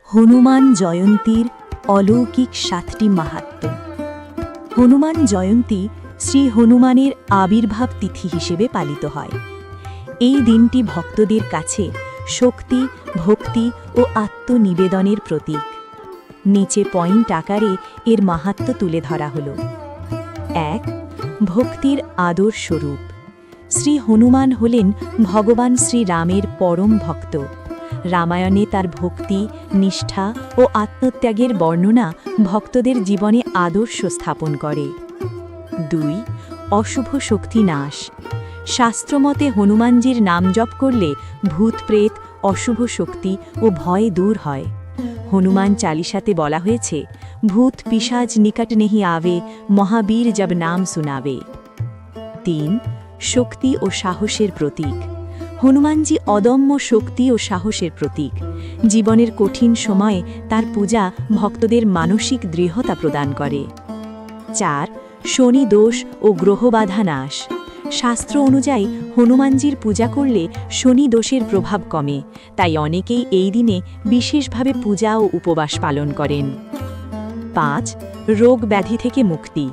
হনুমান জয়ন্তীর অলৌকিক 7টি মাহাত্ম্য। হনুমান জয়ন্তী শ্রী হনুমানের আবির্ভাব তিথি হিসেবে পালিত হয়। এই দিনটি ভক্তদের কাছে শক্তি, ভক্তি ও আত্মনিবেদনের প্রতীক। নিচে পয়েন্ট আকারে এর মাহাত্ম্য তুলে ধরা হল। 1. ভক্তির আদর্শ রূপ। শ্রী হনুমান হলেন ভগবান শ্রীরামের পরম ভক্ত। রামায়ণে তার ভক্তি, নিষ্ঠা ও আত্মত্যাগের বর্ণনা ভক্তদের জীবনে আদর্শ স্থাপন করে। 2. অশুভ শক্তি নাশ। শাস্ত্রমতে হনুমানজির নাম জপ করলে ভূত প্রেত, অশুভ শক্তি ও ভয় দূর হয়। হনুমান চালিসাতে বলা হয়েছে, ভূত পিশাচ নিকট নেহি আবে, মহাবীর জব নাম সুনাবে। 3. শক্তি ও সাহসের প্রতীক। হনুমানজি অদম্য শক্তি ও সাহসের প্রতীক। জীবনের কঠিন সময়ে তার পূজা ভক্তদের মানসিক দৃঢ়তা প্রদান করে। 4. শনি দোষ ও গ্রহবাধা নাশ। শাস্ত্র অনুযায়ী হনুমানজির পূজা করলে শনি দোষের প্রভাব কমে, তাই অনেকেই এই দিনে বিশেষভাবে পূজা ও উপবাস পালন করেন। 5. রোগ ব্যাধি থেকে মুক্তি।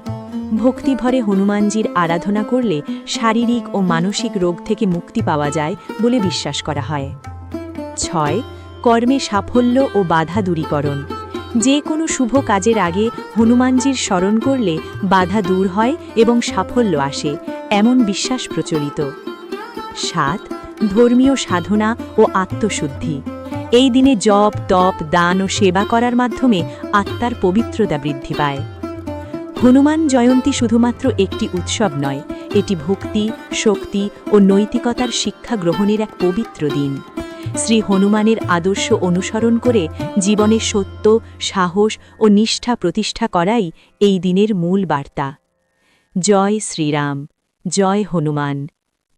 ভক্তিভরে হনুমানজির আরাধনা করলে শারীরিক ও মানসিক রোগ থেকে মুক্তি পাওয়া যায় বলে বিশ্বাস করা হয়। 6. কর্মে সাফল্য ও বাধা দূরীকরণ। যে কোনো শুভ কাজের আগে হনুমানজির স্মরণ করলে বাধা দূর হয় এবং সাফল্য আসে, এমন বিশ্বাস প্রচলিত। 7. ধর্মীয় সাধনা ও আত্মশুদ্ধি। এই দিনে জপ, তপ, দান ও সেবা করার মাধ্যমে আত্মার পবিত্রতা বৃদ্ধি পায়। হনুমান জয়ন্তী শুধুমাত্র একটি উৎসব নয়, এটি ভক্তি, শক্তি ও নৈতিকতার শিক্ষা গ্রহণের এক পবিত্র দিন। শ্রী হনুমানের আদর্শ অনুসরণ করে জীবনে সত্য, সাহস ও নিষ্ঠা প্রতিষ্ঠা করাই এই দিনের মূল বার্তা। জয় শ্রীরাম, জয় হনুমান।